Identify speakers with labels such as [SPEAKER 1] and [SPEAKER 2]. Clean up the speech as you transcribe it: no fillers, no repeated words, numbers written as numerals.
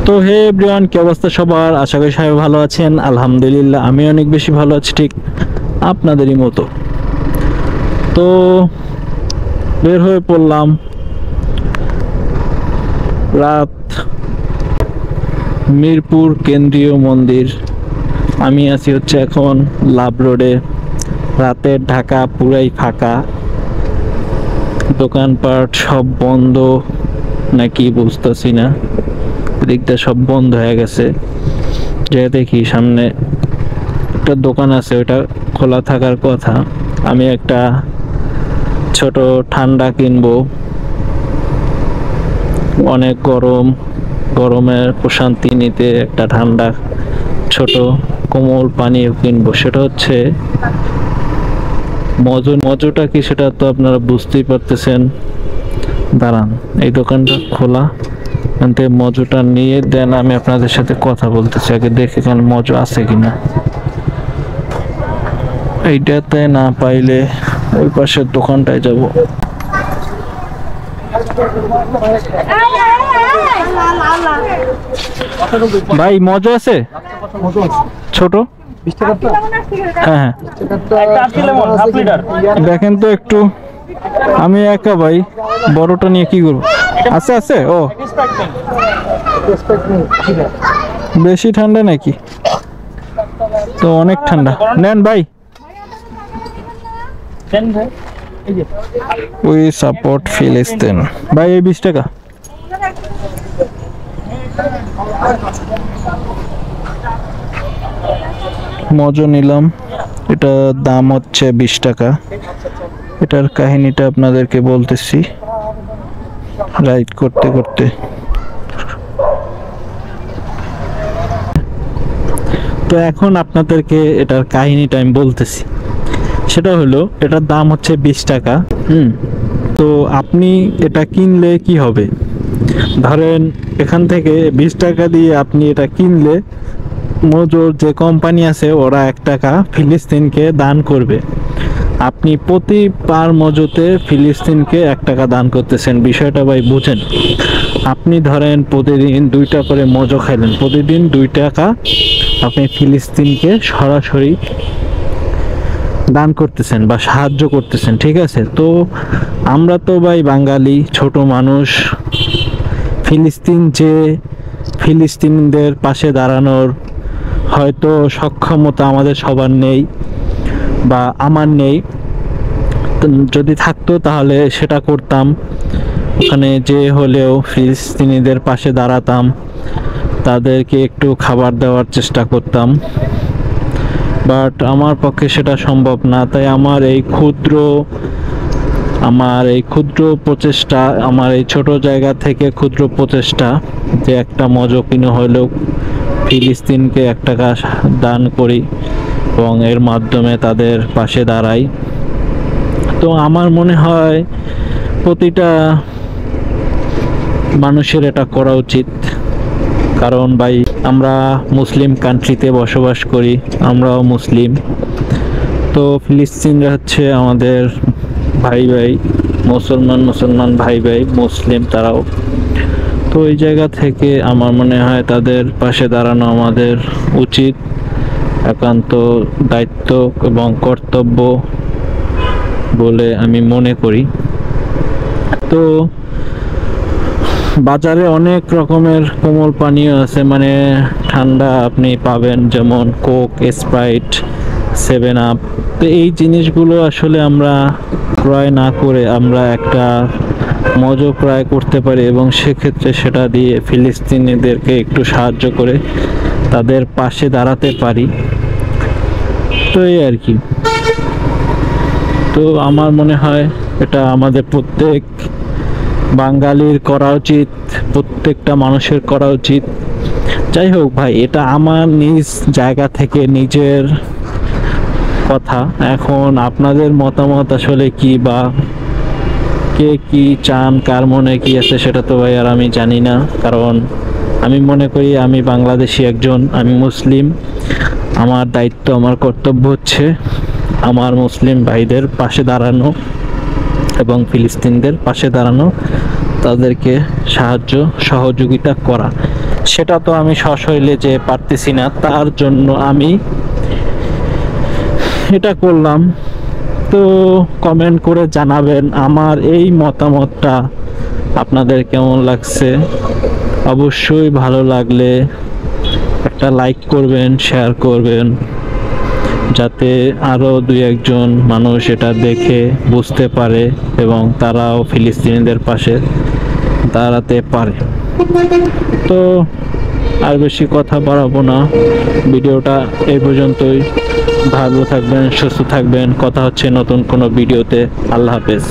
[SPEAKER 1] তো হে এভরিওয়ান, কি অবস্থা সবার? আশা করি সবাই ভালো আছেন। আলহামদুলিল্লাহ আমি অনেক বেশি ভালো আছি, ঠিক আপনাদেরই মতো। তো বের হয়ে পড়লাম, রাত, মিরপুর কেন্দ্রীয় মন্দির। আমি আছি হচ্ছে এখন লাভ রোডে। রাতের ঢাকা পুরাই ফাঁকা, দোকানপাট সব বন্ধ নাকি বুঝতেছি না। দিকটা সব বন্ধ হয়ে গেছে। যে দেখি সামনে একটা দোকান আছে, ওটা খোলা থাকার কথা। আমি একটা ছোট ঠান্ডা কিনবো, অনেক গরম, গরমের প্রশান্তি নিতে একটা ঠান্ডা ছোট কোমল পানীয় কিনবো। সেটা হচ্ছে মজুটা কি সেটা তো আপনারা বুঝতেই পারতেছেন। দাঁড়ান, এই দোকানটা খোলা, মজুটা নিয়ে দেন আমি আপনাদের সাথে কথা বলতেছি। আগে দেখে কেন মজু আছে কিনা। এইটাতে না পাইলে ওই পাশের দোকানটায় যাব। ভাই মজু আছে ছোট? হ্যাঁ হ্যাঁ, দেখেন তো একটু। আমি একা ভাই, বড়টা নিয়ে কি করবো? আছে আছে। ও বেশি ঠান্ডা নাকি? তো অনেক ঠান্ডা, নেন ভাই। ওই সাপোর্ট ফিলিস্তিন ভাই, এই 20 টাকা। মজা নিলাম, এটা দাম হচ্ছে 20 টাকা। এটার কাহিনীটা আপনাদেরকে বলতেছি রাইড করতে করতে। তো এখন আপনাদেরকে এটার কাহিনীটা আমি বলতেছি। সেটা হলো, এটার দাম হচ্ছে 20 টাকা। তো আপনি এটা কিনলে কি হবে? ধরেন এখান থেকে 20 টাকা দিয়ে আপনি এটা কিনলে, মজুর যে কোম্পানি আছে ওরা 1 টাকা ফিলিস্তিনকে দান করবে। আপনি প্রতি পার মজুতে ফিলিস্তিনকে 1 টাকা দান করতেছেন। বিষয়টা ভাই বুঝেন। আপনি ধরেন প্রতিদিন 2টা করে মজু খাইলেন, প্রতিদিন 2 টাকা আপনি ফিলিস্তিনকে সরাসরি দান করতেছেন বা সাহায্য করতেছেন, ঠিক আছে? তো আমরা তো ভাই বাঙালি ছোট মানুষ, ফিলিস্তিনদের পাশে দাঁড়ানোর হয়তো সক্ষমতা আমাদের সবার নেই বা আমার নেই। যদি থাকতো তাহলে সেটা করতাম, ওখানে যে হলেও ফিলিস্তিনিদের পাশে দাঁড়াতাম, তাদেরকে একটু খাবার দেওয়ার চেষ্টা করতাম। বাট আমার পক্ষে সেটা সম্ভব না। তাই আমার এই ক্ষুদ্র প্রচেষ্টা, আমার এই ছোট জায়গা থেকে ক্ষুদ্র প্রচেষ্টা, যে একটা মজো কিনে হলেও ফিলিস্তিনকে 1 টাকা দান করি এবং এর মাধ্যমে তাদের পাশে দাঁড়াই। তো আমার মনে হয় প্রতিটা মানুষের এটা করা উচিত। কারণ ভাই আমরা মুসলিম কান্ট্রিতে বসবাস করি, আমরাও মুসলিম। তো ফিলিস্তিনরা হচ্ছে আমাদের ভাই ভাই, মুসলমান ভাই ভাই, মুসলিম তারাও। তো এই জায়গা থেকে আমার মনে হয় তাদের পাশে দাঁড়ানো আমাদের উচিত, একান্ত দায়িত্ব এবং কর্তব্য বলে আমি মনে করি। তো বাজারে অনেক রকমের কোমল পানীয় আছে, মানে ঠান্ডা আপনি পাবেন, যেমন কোক, স্প্রাইট, 7 আপ। তো এই জিনিসগুলো আসলে আমরা ক্রয় না করে আমরা একটা মজো ক্রয় করতে পারি এবং সেক্ষেত্রে সেটা দিয়ে ফিলিস্তিনিদেরকে একটু সাহায্য করে তাদের পাশে দাঁড়াতে পারি। তো এই আর কি। তো আমার মনে হয় এটা আমাদের প্রত্যেক বাঙালির করা উচিত, প্রত্যেকটা মানুষের করা উচিত। যাই হোক ভাই, এটা আমার নিজ জায়গা থেকে নিজের কথা। এখন আপনাদের মতামত আসলে কি, বা কে কি চান, কার মনে কি আছে সেটা তো ভাই আর আমি জানি না। কারণ আমি মনে করি আমি বাংলাদেশি একজন, আমি মুসলিম। আমার দায়িত্ব, আমার কর্তব্য হচ্ছে আমার মুসলিম ভাইদের পাশে দাঁড়ানো এবং ফিলিস্তিনদের পাশে দাঁড়ানো, তাদেরকে সাহায্য সহযোগিতা করা। সেটা তো আমি সশরীরে যে পারতেছি না, তার জন্য আমি এটা করলাম। তো কমেন্ট করে জানাবেন আমার এই মতামতটা আপনাদের কেমন লাগছে। অবশ্যই ভালো লাগলে একটা লাইক করবেন, শেয়ার করবেন, যাতে আরও দুই একজন মানুষ এটা দেখে বুঝতে পারে এবং তারাও ফিলিস্তিনিদের পাশে দাঁড়াতে পারে। তো আর বেশি কথা বাড়াবো না, ভিডিওটা এই পর্যন্তই। ভালো থাকবেন, সুস্থ থাকবেন, কথা হচ্ছে নতুন কোনো ভিডিওতে। আল্লাহ হাফেজ।